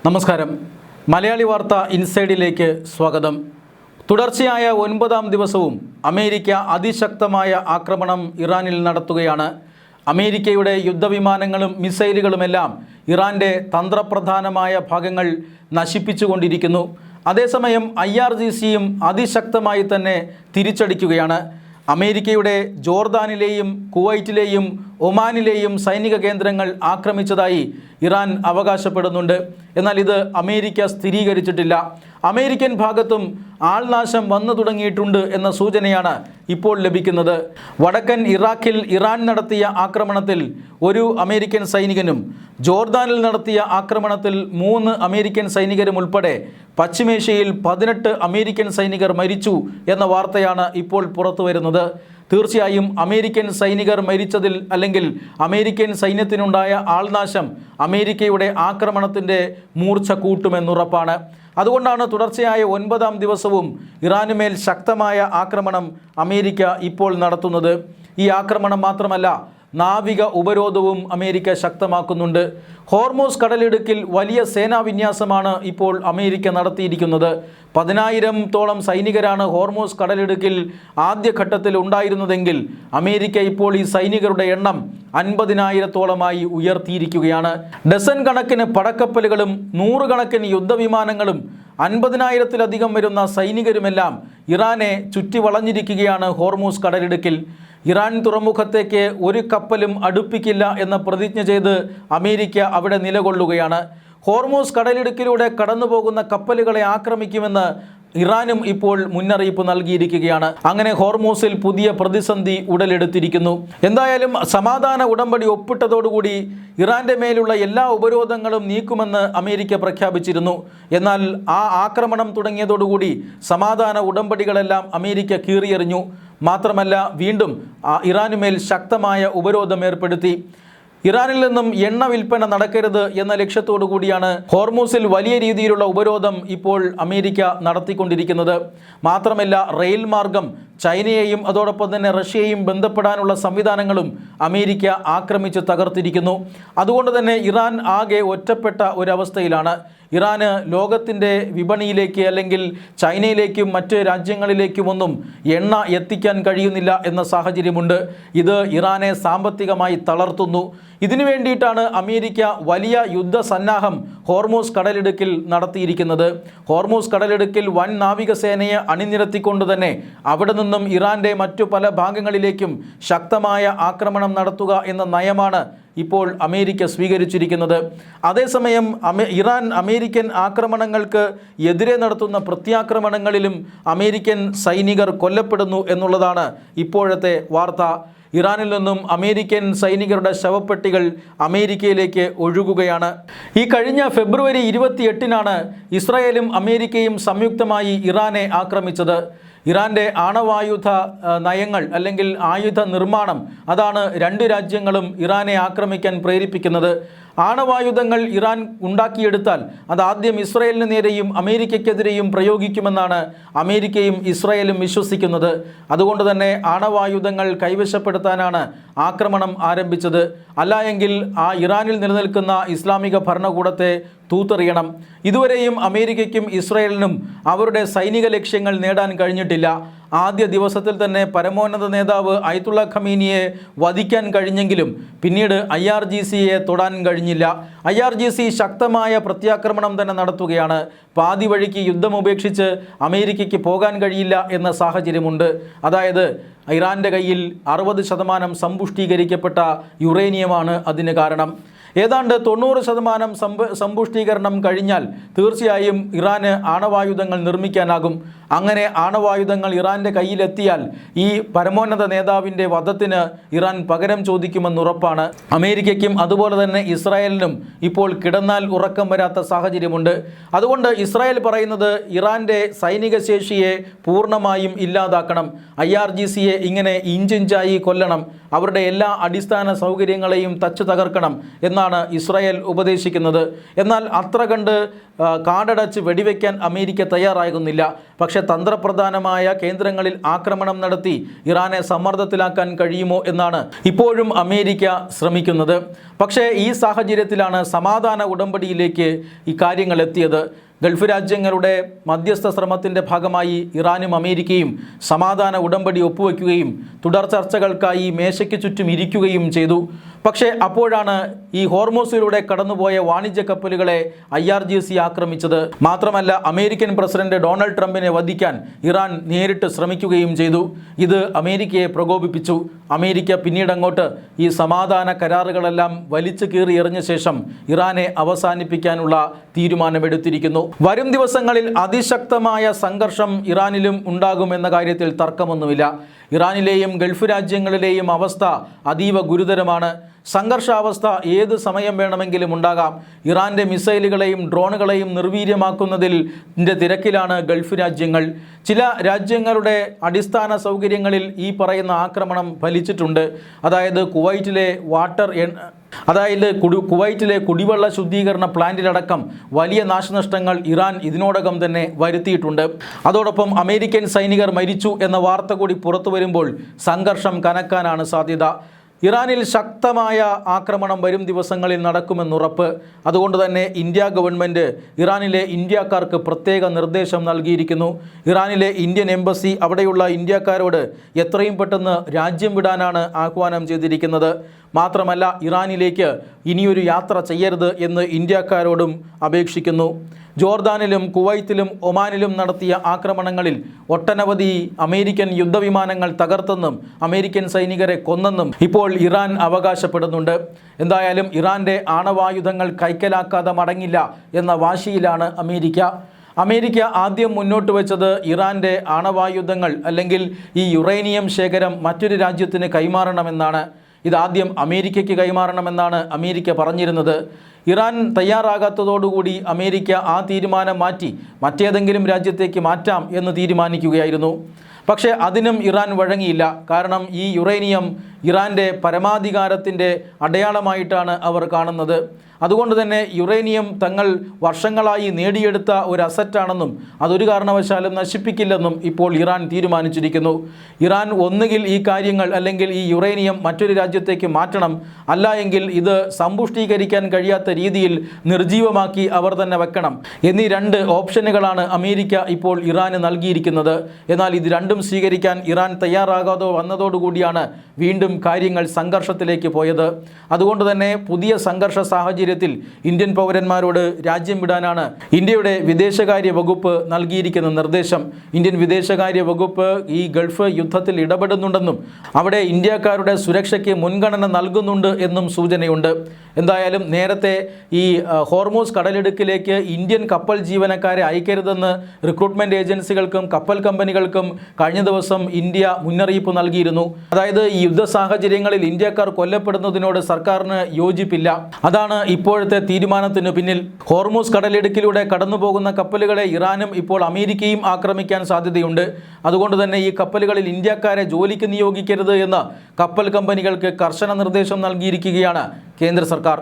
നമസ്കാരം. മലയാളി വാർത്ത ഇൻസൈഡിലേക്ക് സ്വാഗതം. തുടർച്ചയായ 9-ാം ദിവസവും അമേരിക്ക അതിശക്തമായ ആക്രമണം ഇറാനിൽ നടത്തുകയാണ്. അമേരിക്കയുടെ യുദ്ധവിമാനങ്ങളും മിസൈലുകളുമെല്ലാം ഇറാൻ്റെ തന്ത്രപ്രധാനമായ ഭാഗങ്ങൾ നശിപ്പിച്ചുകൊണ്ടിരിക്കുന്നു. അതേസമയം IRGCയും അതിശക്തമായി തന്നെ തിരിച്ചടിക്കുകയാണ്. അമേരിക്കയുടെ ജോർദാനിലെയും കുവൈറ്റിലെയും ഒമാനിലെയും സൈനിക കേന്ദ്രങ്ങൾ ആക്രമിച്ചതായി ഇറാൻ അവകാശപ്പെടുന്നുണ്ട്. എന്നാൽ ഇത് അമേരിക്ക സ്ഥിരീകരിച്ചിട്ടില്ല. അമേരിക്കൻ ഭാഗത്തും ആൾനാശം വന്നു തുടങ്ങിയിട്ടുണ്ട് എന്ന സൂചനയാണ് ഇപ്പോൾ ലഭിക്കുന്നത്. വടക്കൻ ഇറാഖിൽ ഇറാൻ നടത്തിയ ആക്രമണത്തിൽ ഒരു അമേരിക്കൻ സൈനികനും ജോർദാനിൽ നടത്തിയ ആക്രമണത്തിൽ 3 അമേരിക്കൻ സൈനികരും ഉൾപ്പെടെ പശ്ചിമേഷ്യയിൽ 18 അമേരിക്കൻ സൈനികർ മരിച്ചു എന്ന വാർത്തയാണ് ഇപ്പോൾ പുറത്തു വരുന്നത്. തീർച്ചയായും അമേരിക്കൻ സൈനികർ മരിച്ചതിൽ അല്ലെങ്കിൽ അമേരിക്കൻ സൈന്യത്തിനുണ്ടായ ആൾനാശം അമേരിക്കയുടെ ആക്രമണത്തിൻ്റെ മൂർച്ച കൂട്ടുമെന്നുറപ്പാണ്. അതുകൊണ്ടാണ് തുടർച്ചയായ 9-ാം ദിവസവും ഇറാനുമേൽ ശക്തമായ ആക്രമണം അമേരിക്ക ഇപ്പോൾ നടത്തുന്നത്. ഈ ആക്രമണം മാത്രമല്ല, നാവിക ഉപരോധവും അമേരിക്ക ശക്തമാക്കുന്നുണ്ട്. ഹോർമൂസ് വലിയ സേനാ വിന്യാസമാണ് ഇപ്പോൾ അമേരിക്ക നടത്തിയിരിക്കുന്നത്. 10,000-തോളം സൈനികരാണ് ഹോർമൂസ് കടലിടുക്കിൽ ആദ്യഘട്ടത്തിൽ ഉണ്ടായിരുന്നതെങ്കിൽ അമേരിക്ക ഇപ്പോൾ ഈ സൈനികരുടെ എണ്ണം 50,000-തോളമായി ഉയർത്തിയിരിക്കുകയാണ്. ഡസൻ കണക്കിന് പടക്കപ്പലുകളും 100 കണക്കിന് യുദ്ധവിമാനങ്ങളും 50,000-ത്തിലധികം വരുന്ന സൈനികരുമെല്ലാം ഇറാനെ ചുറ്റി വളഞ്ഞിരിക്കുകയാണ് ഹോർമൂസ് കടലിടുക്കിൽ. ഇറാൻ തുറമുഖത്തേക്ക് ഒരു കപ്പലും അടുപ്പിക്കില്ല എന്ന പ്രതിജ്ഞ ചെയ്ത് അമേരിക്ക അവിടെ നിലകൊള്ളുകയാണ്. ഹോർമൂസ് കടലിടുക്കിലൂടെ കടന്നു പോകുന്ന കപ്പലുകളെ ആക്രമിക്കുമെന്ന് ഇറാനും ഇപ്പോൾ മുന്നറിയിപ്പ് നൽകിയിരിക്കുകയാണ്. അങ്ങനെ ഹോർമൂസിൽ പുതിയ പ്രതിസന്ധി ഉടലെടുത്തിരിക്കുന്നു. എന്തായാലും സമാധാന ഉടമ്പടി ഒപ്പിട്ടതോടുകൂടി ഇറാന്റെ മേലുള്ള എല്ലാ ഉപരോധങ്ങളും നീക്കുമെന്ന് അമേരിക്ക പ്രഖ്യാപിച്ചിരുന്നു. എന്നാൽ ആ ആക്രമണം തുടങ്ങിയതോടുകൂടി സമാധാന ഉടമ്പടികളെല്ലാം അമേരിക്ക കീറിയെറിഞ്ഞു. മാത്രമല്ല, വീണ്ടും ഇറാനുമേൽ ശക്തമായ ഉപരോധം ഏർപ്പെടുത്തി. ഇറാനിൽ നിന്നും എണ്ണ വിൽപ്പന നടക്കരുത് എന്ന ലക്ഷ്യത്തോടു കൂടിയാണ് ഹോർമൂസിൽ വലിയ രീതിയിലുള്ള ഉപരോധം ഇപ്പോൾ അമേരിക്ക നടത്തിക്കൊണ്ടിരിക്കുന്നത്. മാത്രമല്ല, റെയിൽ മാർഗം ചൈനയെയും അതോടൊപ്പം തന്നെ റഷ്യയെയും ബന്ധപ്പെടാനുള്ള സംവിധാനങ്ങളും അമേരിക്ക ആക്രമിച്ച് തകർത്തിരിക്കുന്നു. അതുകൊണ്ട് തന്നെ ഇറാൻ ആകെ ഒറ്റപ്പെട്ട ഒരവസ്ഥയിലാണ്. ഇറാന് ലോകത്തിൻ്റെ വിപണിയിലേക്ക് അല്ലെങ്കിൽ ചൈനയിലേക്കും മറ്റ് രാജ്യങ്ങളിലേക്കുമൊന്നും എണ്ണ എത്തിക്കാൻ കഴിയുന്നില്ല എന്ന സാഹചര്യമുണ്ട്. ഇത് ഇറാനെ സാമ്പത്തികമായി തളർത്തുന്നു. ഇതിനു വേണ്ടിയിട്ടാണ് അമേരിക്ക വലിയ യുദ്ധസന്നാഹം ഹോർമൂസ് കടലിടുക്കിൽ നടത്തിയിരിക്കുന്നത്. ഹോർമൂസ് കടലിടുക്കിൽ വൻ നാവികസേനയെ അണിനിരത്തിക്കൊണ്ട് തന്നെ അവിടെ നിന്നും ഇറാൻ്റെ മറ്റു പല ഭാഗങ്ങളിലേക്കും ശക്തമായ ആക്രമണം നടത്തുക എന്ന നയമാണ് ഇപ്പോൾ അമേരിക്ക സ്വീകരിച്ചിരിക്കുന്നത്. അതേസമയം ഇറാൻ അമേരിക്കൻ ആക്രമണങ്ങൾക്ക് എതിരെ നടത്തുന്ന പ്രത്യാക്രമണങ്ങളിലും അമേരിക്കൻ സൈനികർ കൊല്ലപ്പെടുന്നു എന്നുള്ളതാണ് ഇപ്പോഴത്തെ വാർത്ത. ഇറാനിൽ നിന്നും അമേരിക്കൻ സൈനികരുടെ ശവപ്പെട്ടികൾ അമേരിക്കയിലേക്ക് ഒഴുകുകയാണ്. ഈ കഴിഞ്ഞ ഫെബ്രുവരി 28-നാണ് ഇസ്രായേലും അമേരിക്കയും സംയുക്തമായി ഇറാനെ ആക്രമിച്ചത്. ഇറാൻ്റെ ആണവായുധ നയങ്ങൾ അല്ലെങ്കിൽ ആയുധ നിർമ്മാണം, അതാണ് രണ്ട് രാജ്യങ്ങളും ഇറാനെ ആക്രമിക്കാൻ പ്രേരിപ്പിക്കുന്നത്. ആണവായുധങ്ങൾ ഇറാൻ ഉണ്ടാക്കിയെടുത്താൽ അത് ആദ്യം ഇസ്രായേലിന് നേരെയും അമേരിക്കയ്ക്കെതിരെയും പ്രയോഗിക്കുമെന്നാണ് അമേരിക്കയും ഇസ്രായേലും വിശ്വസിക്കുന്നത്. അതുകൊണ്ട് തന്നെ ആണവായുധങ്ങൾ കൈവശപ്പെടുത്താനാണ് ആക്രമണം ആരംഭിച്ചത്. അല്ല എങ്കിൽ ആ ഇറാനിൽ നിലനിൽക്കുന്ന ഇസ്ലാമിക ഭരണകൂടത്തെ തൂത്തെറിയണം. ഇതുവരെയും അമേരിക്കയ്ക്കും ഇസ്രായേലിനും അവരുടെ സൈനിക ലക്ഷ്യങ്ങൾ നേടാൻ കഴിഞ്ഞിട്ടില്ല. ആദ്യ ദിവസത്തിൽ തന്നെ പരമോന്നത നേതാവ് അയത്തുള്ള ഖമീനിയെ വധിക്കാൻ കഴിഞ്ഞെങ്കിലും പിന്നീട് IRGCയെ തൊടാൻ കഴിഞ്ഞില്ല. IRGC ശക്തമായ പ്രത്യാക്രമണം തന്നെ നടത്തുകയാണ്. പാതി വഴിക്ക് യുദ്ധം ഉപേക്ഷിച്ച് അമേരിക്കയ്ക്ക് പോകാൻ കഴിയില്ല എന്ന സാഹചര്യമുണ്ട്. അതായത് ഇറാൻ്റെ കയ്യിൽ 60% സമ്പുഷ്ടീകരിക്കപ്പെട്ട യുറേനിയമാണ് അതിന് കാരണം. ഏതാണ്ട് 90% സമ്പുഷ്ടീകരണം കഴിഞ്ഞാൽ തീർച്ചയായും ഇറാന് ആണവായുധങ്ങൾ നിർമ്മിക്കാനാകും. അങ്ങനെ ആണവായുധങ്ങൾ ഇറാൻ്റെ കയ്യിലെത്തിയാൽ ഈ പരമോന്നത നേതാവിൻ്റെ വധത്തിന് ഇറാൻ പകരം ചോദിക്കുമെന്നുറപ്പാണ്. അമേരിക്കയ്ക്കും അതുപോലെ തന്നെ ഇസ്രായേലിനും ഇപ്പോൾ കിടന്നാൽ ഉറക്കം വരാത്ത സാഹചര്യമുണ്ട്. അതുകൊണ്ട് ഇസ്രായേൽ പറയുന്നത് ഇറാൻ്റെ സൈനിക ശേഷിയെ പൂർണ്ണമായും ഇല്ലാതാക്കണം, IRGCയെ ഇങ്ങനെ ഇഞ്ചിഞ്ചായി കൊല്ലണം, അവരുടെ എല്ലാ അടിസ്ഥാന സൗകര്യങ്ങളെയും തച്ചു തകർക്കണം എന്നാണ് എന്നാണ് ഇസ്രായേൽ ഉപദേശിക്കുന്നത്. എന്നാൽ അത്ര കണ്ട് കാടടച്ച് വെടിവെക്കാൻ അമേരിക്ക തയ്യാറാകുന്നില്ല. പക്ഷേ തന്ത്രപ്രധാനമായ കേന്ദ്രങ്ങളിൽ ആക്രമണം നടത്തി ഇറാനെ സമ്മർദ്ദത്തിലാക്കാൻ കഴിയുമോ എന്നാണ് ഇപ്പോഴും അമേരിക്ക ശ്രമിക്കുന്നത്. പക്ഷേ ഈ സാഹചര്യത്തിലാണ് സമാധാന ഉടമ്പടിയിലേക്ക് ഈ കാര്യങ്ങൾ എത്തിയത്. ഗൾഫ് രാജ്യങ്ങളുടെ മധ്യസ്ഥ ശ്രമത്തിൻ്റെ ഭാഗമായി ഇറാനും അമേരിക്കയും സമാധാന ഉടമ്പടി ഒപ്പുവെക്കുകയും തുടർ ചർച്ചകൾക്കായി മേശയ്ക്ക് ചുറ്റും ഇരിക്കുകയും ചെയ്തു. പക്ഷേ അപ്പോഴാണ് ഈ ഹോർമൂസിലൂടെ കടന്നുപോയ വാണിജ്യ കപ്പലുകളെ IRGC ആക്രമിച്ചത്. മാത്രമല്ല അമേരിക്കൻ പ്രസിഡന്റ് ഡൊണാൾഡ് ട്രംപിനെ വധിക്കാൻ ഇറാൻ നേരിട്ട് ശ്രമിക്കുകയും ചെയ്തു. ഇത് അമേരിക്കയെ പ്രകോപിപ്പിച്ചു. അമേരിക്ക പിന്നീടങ്ങോട്ട് ഈ സമാധാന കരാറുകളെല്ലാം വലിച്ചു കീറി എറിഞ്ഞ ശേഷം ഇറാനെ അവസാനിപ്പിക്കാനുള്ള തീരുമാനമെടുത്തിരിക്കുന്നു. വരും ദിവസങ്ങളിൽ അതിശക്തമായ സംഘർഷം ഇറാനിലും ഉണ്ടാകുമെന്ന കാര്യത്തിൽ തർക്കമൊന്നുമില്ല. ഇറാനിലെയും ഗൾഫ് രാജ്യങ്ങളിലെയും അവസ്ഥ അതീവ ഗുരുതരമാണ്. സംഘർഷാവസ്ഥ ഏത് സമയം വേണമെങ്കിലും ഉണ്ടാകാം. ഇറാൻ്റെ മിസൈലുകളെയും ഡ്രോണുകളെയും നിർവീര്യമാക്കുന്നതിൻ്റെ തിരക്കിലാണ് ഗൾഫ് രാജ്യങ്ങൾ. ചില രാജ്യങ്ങളുടെ അടിസ്ഥാന സൗകര്യങ്ങളിൽ ഈ പറയുന്ന ആക്രമണം ഫലിച്ചിട്ടുണ്ട്. അതായത് കുവൈറ്റിലെ കുടിവെള്ള ശുദ്ധീകരണ പ്ലാന്റിലടക്കം വലിയ നാശനഷ്ടങ്ങൾ ഇറാൻ ഇതിനോടകം തന്നെ വരുത്തിയിട്ടുണ്ട്. അതോടൊപ്പം അമേരിക്കൻ സൈനികർ മരിച്ചു എന്ന വാർത്ത കൂടി പുറത്തു വരുമ്പോൾ സംഘർഷം കനക്കാനാണ് സാധ്യത. ഇറാനിൽ ശക്തമായ ആക്രമണം വരും ദിവസങ്ങളിൽ നടക്കുമെന്നുറപ്പ്. അതുകൊണ്ട് തന്നെ ഇന്ത്യ ഗവൺമെൻറ് ഇറാനിലെ ഇന്ത്യക്കാർക്ക് പ്രത്യേക നിർദ്ദേശം നൽകിയിരിക്കുന്നു. ഇറാനിലെ ഇന്ത്യൻ എംബസി അവിടെയുള്ള ഇന്ത്യക്കാരോട് എത്രയും പെട്ടെന്ന് രാജ്യം വിടാനാണ് ആഹ്വാനം ചെയ്തിരിക്കുന്നത്. മാത്രമല്ല ഇറാനിലേക്ക് ഇനിയൊരു യാത്ര ചെയ്യരുത് എന്ന് ഇന്ത്യക്കാരോടും അപേക്ഷിക്കുന്നു. ജോർദാനിലും കുവൈത്തിലും ഒമാനിലും നടത്തിയ ആക്രമണങ്ങളിൽ ഒട്ടനവധി അമേരിക്കൻ യുദ്ധവിമാനങ്ങൾ തകർത്തെന്നും അമേരിക്കൻ സൈനികരെ കൊന്നെന്നും ഇപ്പോൾ ഇറാൻ അവകാശപ്പെടുന്നുണ്ട്. എന്തായാലും ഇറാൻ്റെ ആണവായുധങ്ങൾ കൈക്കലാക്കാതെ മടങ്ങില്ല എന്ന വാശിയിലാണ് അമേരിക്ക ആദ്യം മുന്നോട്ട് വെച്ചത് ഇറാൻ്റെ ആണവായുധങ്ങൾ അല്ലെങ്കിൽ ഈ യുറേനിയം ശേഖരം മറ്റൊരു രാജ്യത്തിന് കൈമാറണമെന്നാണ്. ഇതാദ്യം അമേരിക്കയ്ക്ക് കൈമാറണമെന്നാണ് അമേരിക്ക പറഞ്ഞിരുന്നത്. ഇറാൻ തയ്യാറാകാത്തതോടുകൂടി അമേരിക്ക ആ തീരുമാനം മാറ്റി മറ്റേതെങ്കിലും രാജ്യത്തേക്ക് മാറ്റാം എന്ന് തീരുമാനിക്കുകയായിരുന്നു. പക്ഷേ അതിനും ഇറാൻ വഴങ്ങിയില്ല. കാരണം ഈ യുറേനിയം ഇറാൻ്റെ പരമാധികാരത്തിൻ്റെ അടയാളമായിട്ടാണ് അവർ കാണുന്നത്. അതുകൊണ്ട് തന്നെ യുറേനിയം തങ്ങൾ വർഷങ്ങളായി നേടിയെടുത്ത ഒരു അസറ്റാണെന്നും അതൊരു കാരണവശാലും നശിപ്പിക്കില്ലെന്നും ഇപ്പോൾ ഇറാൻ തീരുമാനിച്ചിരിക്കുന്നു. ഇറാൻ ഒന്നുകിൽ ഈ കാര്യങ്ങൾ അല്ലെങ്കിൽ ഈ യുറേനിയം മറ്റൊരു രാജ്യത്തേക്ക് മാറ്റണം, അല്ല എങ്കിൽ ഇത് സമ്പുഷ്ടീകരിക്കാൻ കഴിയാത്ത രീതിയിൽ നിർജീവമാക്കി അവർ തന്നെ വെക്കണം എന്നീ രണ്ട് ഓപ്ഷനുകളാണ് അമേരിക്ക ഇപ്പോൾ ഇറാന് നൽകിയിരിക്കുന്നത്. എന്നാൽ ഇത് രണ്ടും സ്വീകരിക്കാൻ ഇറാൻ തയ്യാറാകാതെ വന്നതോടുകൂടിയാണ് വീണ്ടും കാര്യങ്ങൾ സംഘർഷത്തിലേക്ക് പോയത്. അതുകൊണ്ട് തന്നെ പുതിയ സംഘർഷ സാഹചര്യത്തിൽ ഇന്ത്യൻ പൗരന്മാരോട് രാജ്യം വിടാനാണ് ഇന്ത്യയുടെ വിദേശകാര്യ വകുപ്പ് നൽകിയിരിക്കുന്ന നിർദ്ദേശം. ഇന്ത്യൻ വിദേശകാര്യ വകുപ്പ് ഈ ഗൾഫ് യുദ്ധത്തിൽ ഇടപെടുന്നുണ്ടെന്നും അവിടെ ഇന്ത്യക്കാരുടെ സുരക്ഷയ്ക്ക് മുൻഗണന നൽകുന്നുണ്ട് എന്നും സൂചനയുണ്ട്. എന്തായാലും നേരത്തെ ഈ ഹോർമൂസ് കടലിടുക്കിലേക്ക് ഇന്ത്യൻ കപ്പൽ ജീവനക്കാരെ അയക്കരുതെന്ന് റിക്രൂട്ട്മെൻറ്റ് ഏജൻസികൾക്കും കപ്പൽ കമ്പനികൾക്കും കഴിഞ്ഞ ദിവസം ഇന്ത്യ മുന്നറിയിപ്പ് നൽകിയിരുന്നു. അതായത് ഈ യുദ്ധ സാഹചര്യങ്ങളിൽ ഇന്ത്യക്കാർ കൊല്ലപ്പെടുന്നതിനോട് സർക്കാരിന് യോജിപ്പില്ല. അതാണ് ഇപ്പോഴത്തെ തീരുമാനത്തിന് പിന്നിൽ. ഹോർമൂസ് കടലിടുക്കിലൂടെ കടന്നു പോകുന്ന കപ്പലുകളെ ഇറാനും ഇപ്പോൾ അമേരിക്കയും ആക്രമിക്കാൻ സാധ്യതയുണ്ട്. അതുകൊണ്ട് തന്നെ ഈ കപ്പലുകളിൽ ഇന്ത്യക്കാരെ ജോലിക്ക് നിയോഗിക്കരുത് എന്ന് കപ്പൽ കമ്പനികൾക്ക് കർശന നിർദ്ദേശം നൽകിയിരിക്കുകയാണ് കേന്ദ്ര സർക്കാർ.